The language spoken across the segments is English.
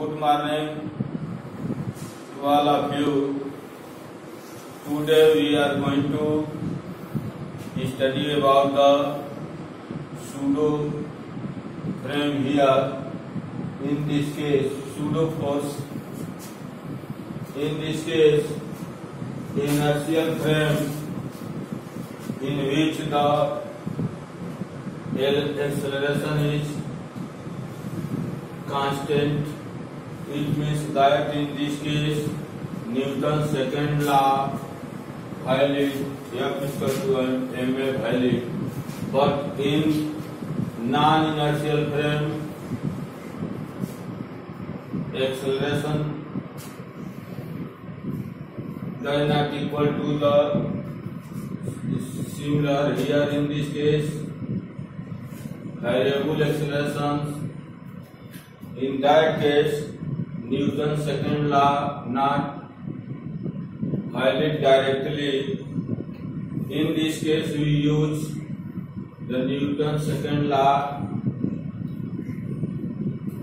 Good morning to all of you. Today we are going to study about the pseudo frame here. In this case, pseudo force. In this case, inertial frame in which the acceleration is constant. It means that in this case Newton's second law valid, F is equal to ma valid. But in non-inertial frame, acceleration does not equal to the similar here. In this case, variable accelerations. In that case, Newton's second law not valid directly. In this case, we use the Newton's second law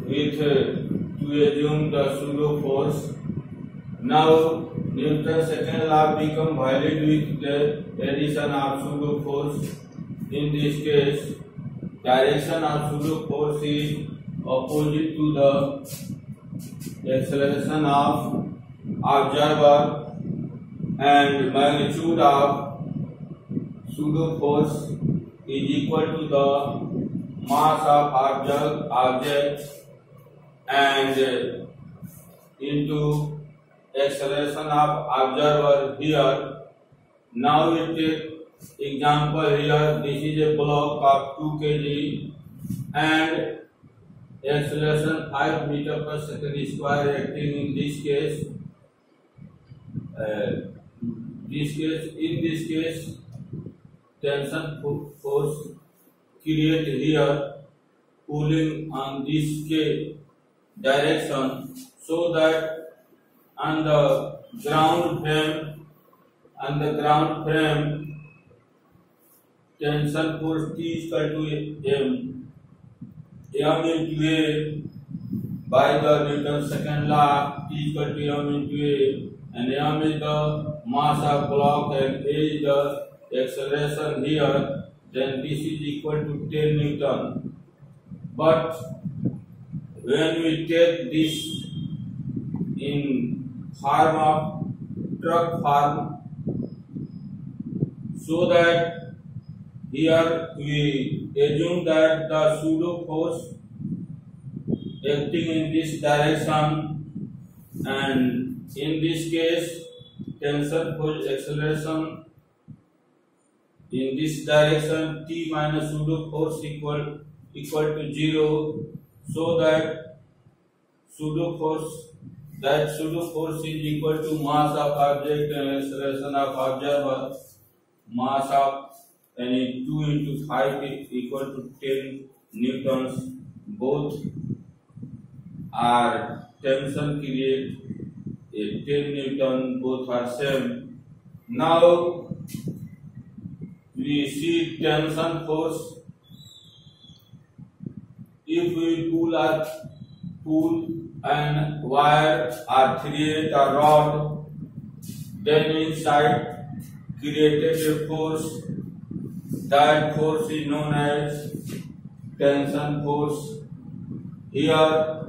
with to assume the pseudo force. Now, Newton's second law become valid with the addition of pseudo force. In this case, direction of pseudo force is opposite to the acceleration of observer, and magnitude of pseudo force is equal to the mass of object and into acceleration of observer here. Now we take example here. This is a block of 2 kg and acceleration 5 meter per second square acting in this case. In this case, tension force create here pulling on this direction, so that on the ground frame, tension force T is equal to m into a by the Newton's second law. T is equal to m into a, and m is the mass of block and a is the acceleration here. Then this is equal to 10 Newton. But when we take this in form of truck form, so that here we assume that the pseudo force acting in this direction, and in this case tensor force acceleration in this direction T minus pseudo force equal to 0, so that pseudo force is equal to mass of object and acceleration of observer. Mass of 2 into 5 is equal to 10 newtons. Both are tension create a 10 newton. Both are same. Now we see tension force. If we pull and wire or thread or rod, then inside created a force. That force is known as tension force. Here,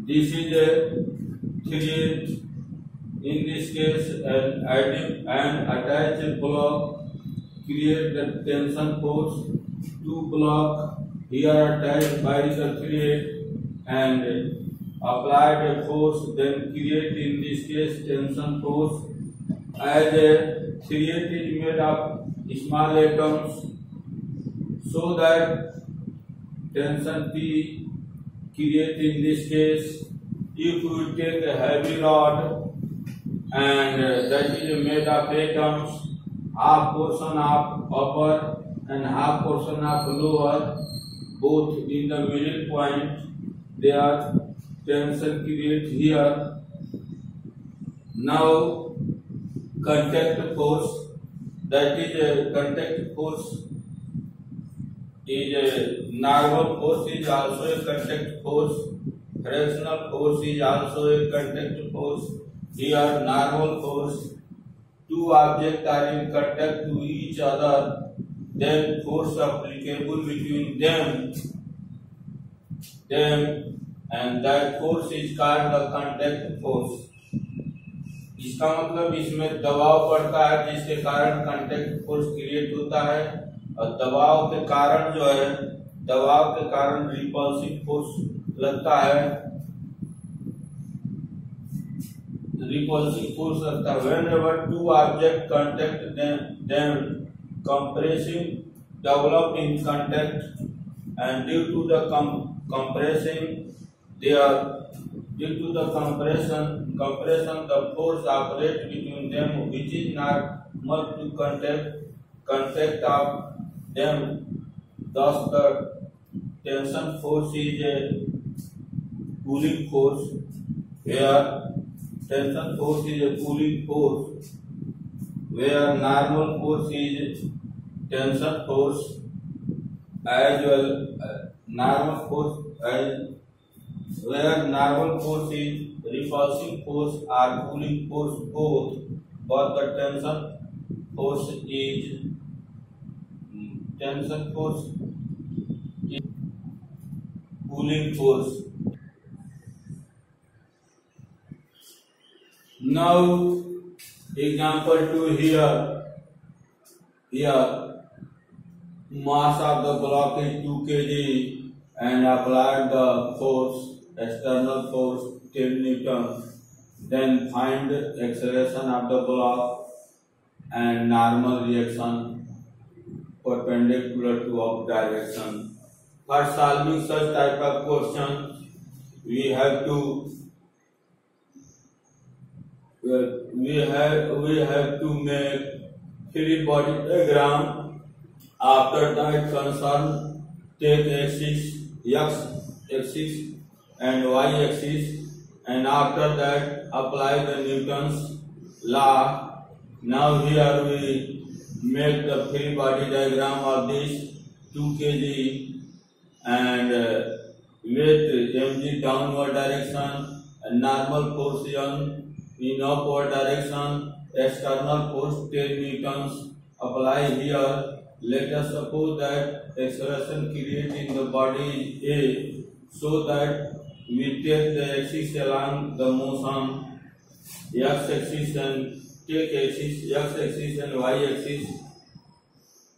this is a thread. In this case, and attach a block, create the tension force. 2 blocks here attached by the thread and applied a force, then create in this case tension force. As a thread is made of small atoms, so that tension P create in this case. If we take a heavy rod and that is made of atoms, half portion of upper and half portion of lower, both in the middle point, their tension create here. Now contact force, that is a contact force is a normal force is also a contact force. Frictional force is also a contact force. Here, normal force. Two objects are in contact to each other, then force applicable between them, and that force is called the contact force. इसका मतलब इसमें दबाव पड़ता है जिसके कारण contact force create होता है, और दबाव के कारण जो है, दबाव के कारण रिपल्सिव फोर्स लगता है, repulsive force लगता है. Whenever two objects contact, then compressing develop in contact, and due to the compression the force operates between them, which is normal to contact of them. Thus the tension force is a pulling force, where tension force is a pulling force, where normal force is tension force as well. Normal force where normal force is repulsive force or pulling force both, but the tension force is pulling force. Now example 2 here. Mass of the block is 2 kg and applied the force, external force 10 Newton. Then find acceleration of the block and normal reaction perpendicular to of direction. For solving such type of question, we have to make free body diagram. After that, concern take axis x axis and y axis, and after that apply the Newton's law. Now here we make the free body diagram of this 2 kg and with mg downward direction and normal force in upward direction, external force 10 Newtons apply here. Let us suppose that acceleration created in the body is A, so that we take the axis along the motion x axis and take axis x axis and y axis,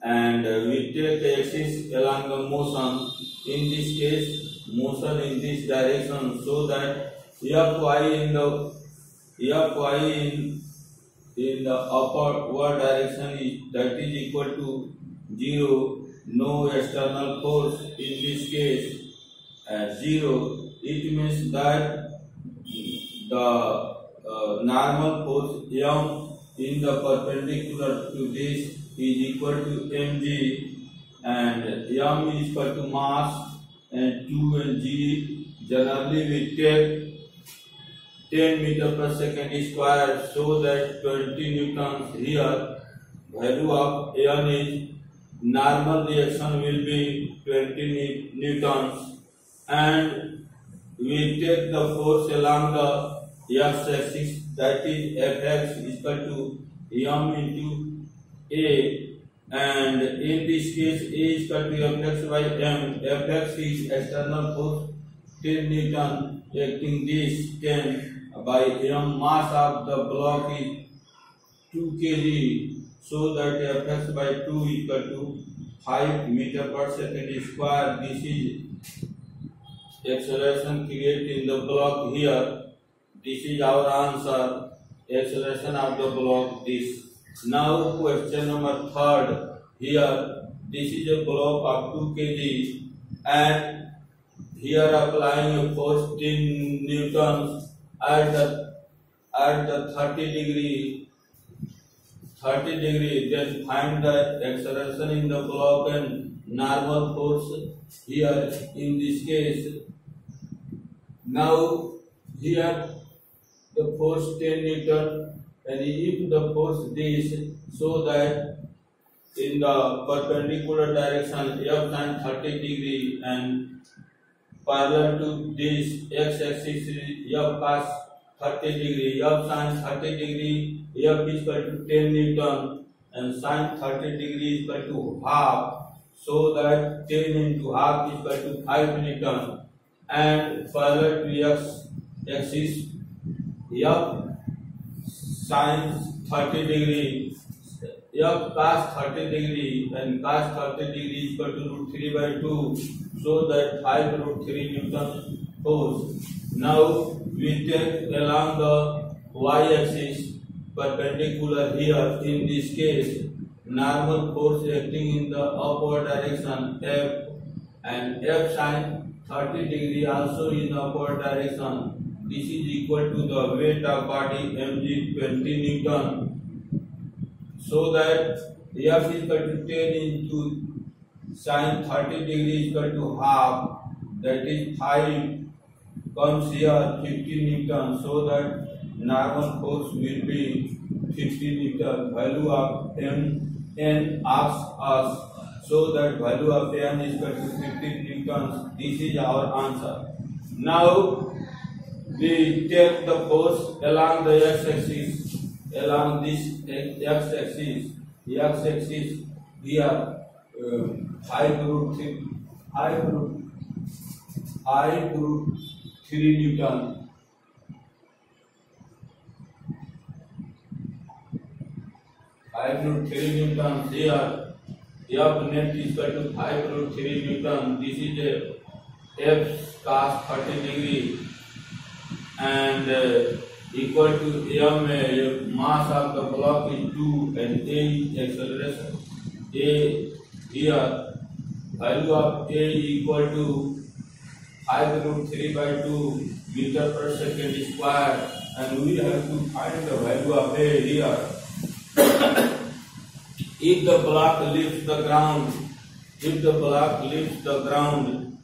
and we take the axis along the motion, in this case motion in this direction, so that in the upward direction that is equal to 0, no external force in this case 0. It means that the normal force m in the perpendicular to this is equal to mg, and m is equal to mass and 2 and g. Generally we take 10 meter per second square, so that 20 newtons here. Value of n is normal reaction will be 20 newtons, and we take the force along the x-axis, that is Fx is equal to m into a, and in this case a is equal to Fx by m. Fx is external force 10 Newton acting this 10 by m. Mass of the block is 2 kg, so that Fx by 2 equal to 5 meter per second square. This is acceleration created in the block here. This is our answer, acceleration of the block this. Now question number 3rd. Here this is a block of 2 kg and here applying a force 10 newtons at the 30 degree, then find the acceleration in the block and normal force here in this case. Now here the force 10 Newton, and if the force this, so that in the perpendicular direction f and 30 degree, and parallel to this x-axis is F cos 30 degree, F sin 30 degree, F is equal to 10 Newton and sin 30 degree is equal to half. So that 10 into half is equal to 5 Newton, and parallel to x-axis F sin 30 degree, F cos 30 degree and cos 30 degree is equal to root 3 by 2, so that 5 root 3 Newton force. Now we take along the y-axis perpendicular here. In this case, normal force acting in the upward direction F, and F sin 30 degree also in upward direction. This is equal to the weight of body mg 20 Newton. So that F is equal to 10 into sin 30 degree is equal to half, that is 5 comes here 50 Newton. So that normal force will be 50 Newton. Value of n asks us, so that value of n is equal to 50 Newtons. This is our answer. Now we take the force along the x-axis, along this x-axis here 5 root 3 Newton. 5 root 3 Newton here. F net is equal to 5 root 3 Newton. This is a F cos 30 degree and equal to m, mass of the block is 2 and a is acceleration. A here, value of a equal to 5 root 3 by 2 meter per second square, and we have to find the value of a here. If the block leaves the ground,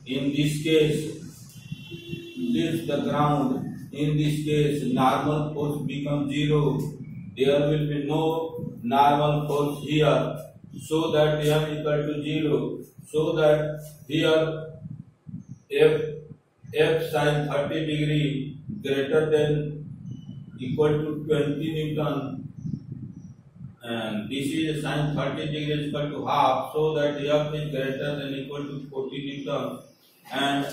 in this case, normal force becomes 0. There will be no normal force here, so that m equal to 0. So that here f sin 30 degree greater than equal to 20 Newton, and this is sin 30 degree is equal to half, so that f is greater than equal to 40 Newton, and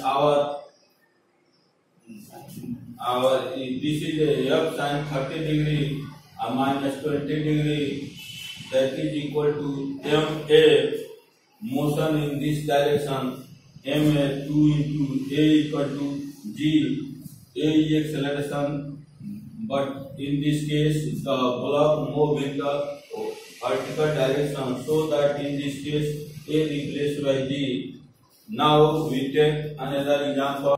this is a f sin 30 degree minus 20 degree, that is equal to ma, motion in this direction, ma 2 into a equal to g. A is acceleration, but in this case the block move in the vertical direction, so that in this case a replaced by g. Now we take another example.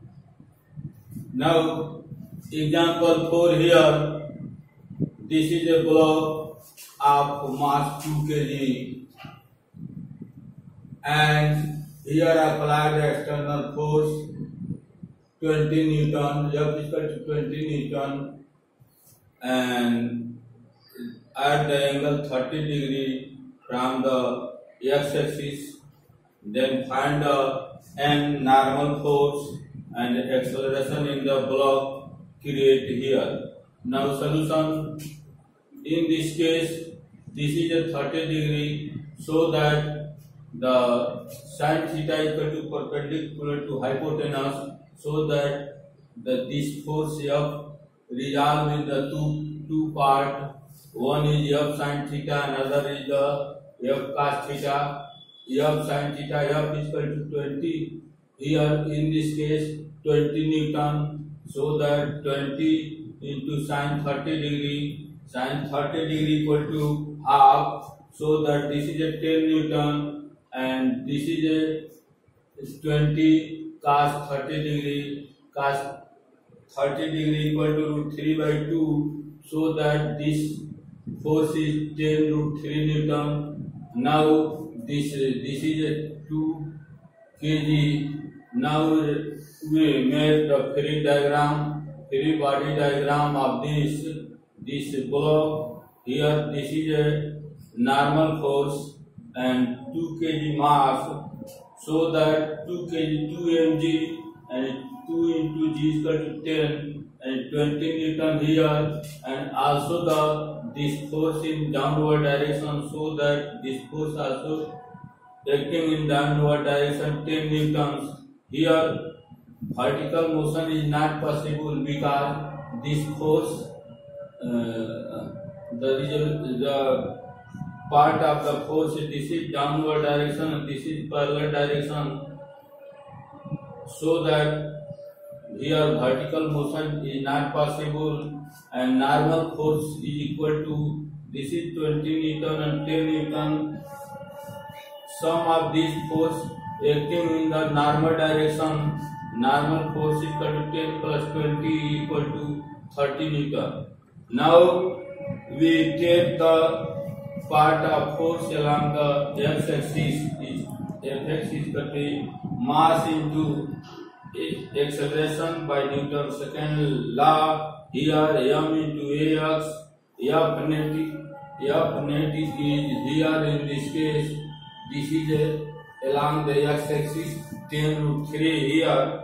Now example 4 here. This is a block of mass 2 kg, and here applied external force 20 Newton, F is equal to 20 Newton, and at the angle 30 degree from the x-axis. Then find the n normal force and acceleration in the block create here. Now solution. In this case, this is a 30 degree, so that the sin theta is equal to perpendicular to hypotenuse, so that this force F resolve in the two part. One is F sin theta, another is the F cos theta. F sin theta, F is equal to 20. Here in this case 20 Newton, so that 20 into sin 30 degree. Sin 30 degree equal to half, so that this is a 10 Newton and this is a 20 cos 30 degree. Cos 30 degree equal to root 3 by 2, so that this force is 10 root 3 Newton. Now this is a 2 kg. Now we make the free body diagram of this block. Here this is a normal force and 2 kg mass, so that 2 kg 2 mg and 2 into G is equal to 10 and 20 Newton here, and also this force in downward direction, so that this force also acting in downward direction 10 Newtons. Here vertical motion is not possible because this force the part of the force, this is downward direction and this is parallel direction, so that here vertical motion is not possible, and normal force is equal to, this is 20 Newton and 10 Newton. Sum of these force acting in the normal direction, normal force is equal to 10 plus 20 equal to 30 Newton. Now we take the part of force along the x-axis. Fx is equal to mass into acceleration by Newton's second law. Here m into ax, F net is here in this case. This is along the x-axis 10√3 here,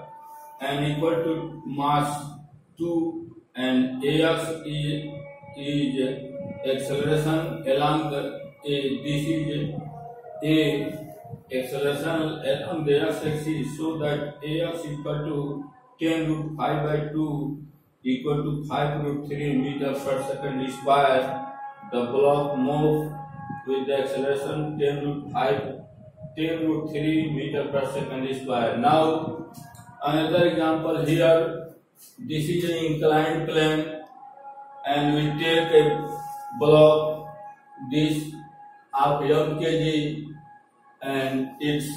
and equal to mass 2, and ax is acceleration along the this is a acceleration along the x-axis, so that ax equal to 10√5/2 equal to 5√3 meters per second square. The block move with the acceleration 10√3 meters per second square. Now another example here. This is an inclined plane, and we take a block this of m kg, and it's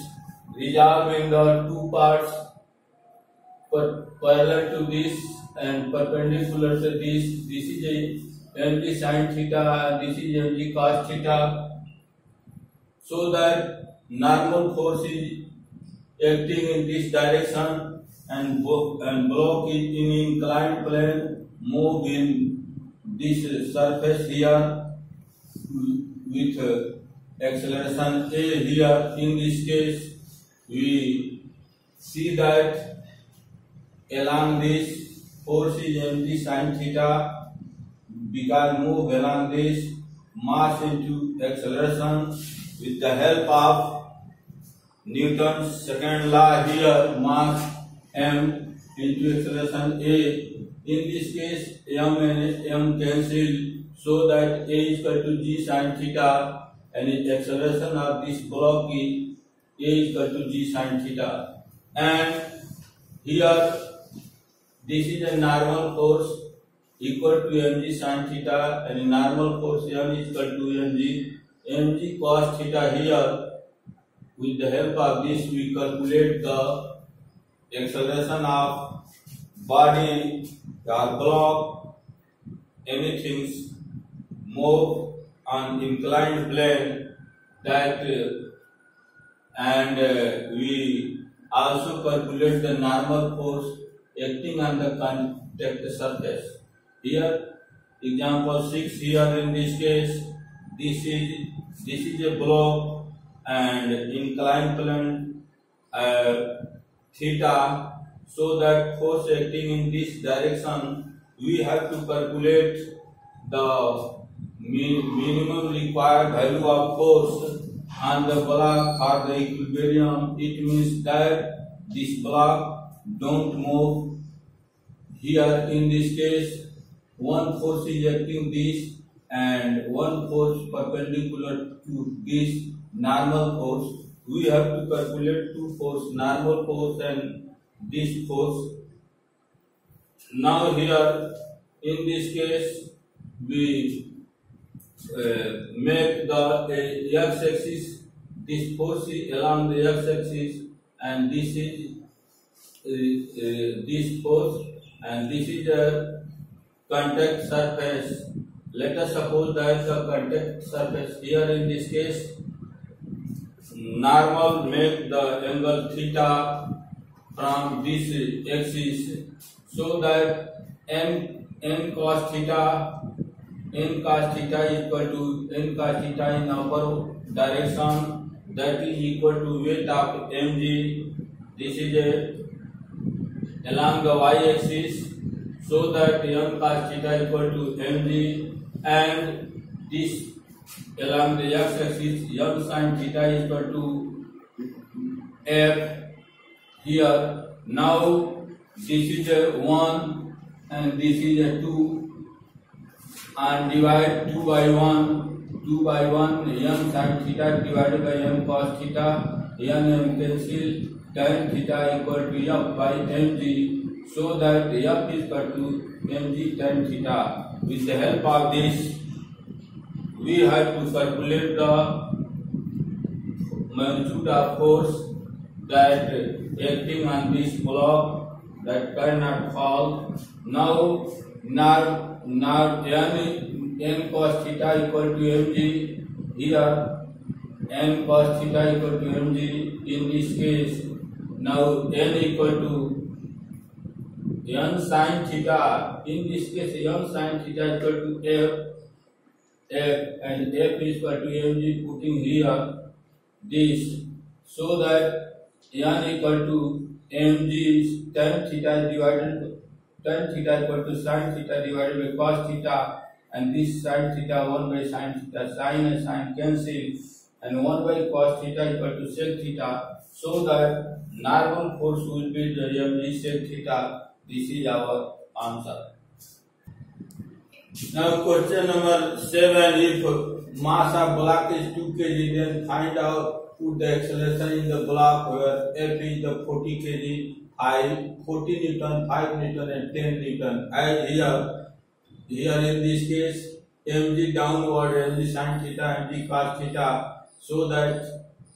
resolved in the two parts parallel to this and perpendicular to this. This is a mg sin theta and this is mg cos theta, so that normal force is acting in this direction, and block is in inclined plane, move in this surface here with acceleration a here. In this case, we see that along this force is mg sin theta, because move along this mass into acceleration with the help of Newton's second law. Here mass m into acceleration a. In this case, m and m cancel, so that a is equal to g sin theta, and the acceleration of this block is a is equal to g sin theta. And here this is a normal force equal to mg sin theta, and the normal force m is equal to mg cos theta here. With the help of this, we calculate the acceleration of body or block, anything move on inclined plane, that and we also calculate the normal force acting on the contact surface. Here example 6 here. In this case, this is a block and inclined plane theta, so that force acting in this direction, we have to calculate the minimum required value of force on the block for the equilibrium. It means that this block don't move. Here in this case, one force is acting this and one force perpendicular to this normal force. We have to calculate two force, normal force and this force. Now here in this case, we make the x-axis, this force is along the x-axis, and this is this force, and this is the contact surface. Let us suppose that the contact surface here in this case, normal make the angle theta from this axis, so that n cos theta is equal to n cos theta in upper direction, that is equal to weight of mg. This is a along the y-axis, so that m cos theta equal to mg, and this along the x-axis m sin theta is equal to f here. Now this is a 1 and this is a 2, and divide 2 by 1 m sin theta divided by m cos theta, m cancel, tan theta equal to f by mg, so that f is equal to mg tan theta. With the help of this, we have to calculate the magnitude of force that acting on this block that cannot fall. Now n cos theta equal to mg, here n cos theta equal to mg in this case. Now n equal to n sin theta, in this case n sin theta equal to f, and f is equal to mg, putting here this, so that n equal to mg tan theta equal to sin theta divided by cos theta, and this sin theta 1 by sin theta, sin and sin cancel, and 1 by cos theta equal to sec theta, so that normal force will be the mg sec theta. This is our answer. Now question number 7, if mass of block is 2 kg, then find out, put the acceleration in the block where F is the 40 kg, 40 Newton, 5 Newton and 10 Newton. As here in this case, mg downward, mg sin theta, mg cos theta, so that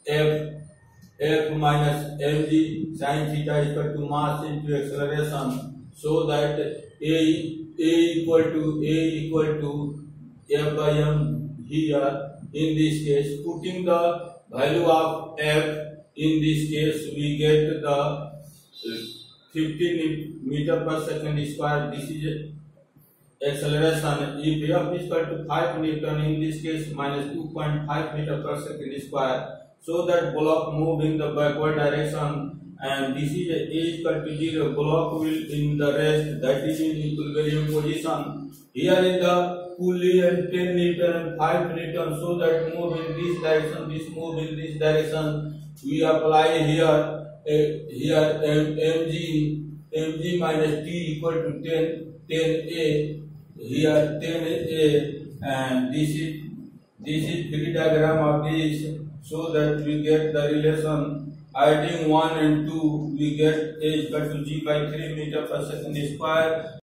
F minus mg sin theta is equal to mass into acceleration, so that A equal to F by m here. In this case, putting the value of F, in this case we get the 15 meter per second square. This is acceleration. If F is equal to 5 Newton, in this case minus 2.5 meter per second square, so that block move in the backward direction, and this is A equal to 0, block will in the rest, that is in equilibrium position. Here in the pulley and 10 Newton and 5 Newton, so that move in this direction, this move in this direction. We apply here mg minus t equal to 10a, here 10a, and this is free diagram of this, so that we get the relation. Adding 1 and 2, we get A equal to g by 3 meter per second square.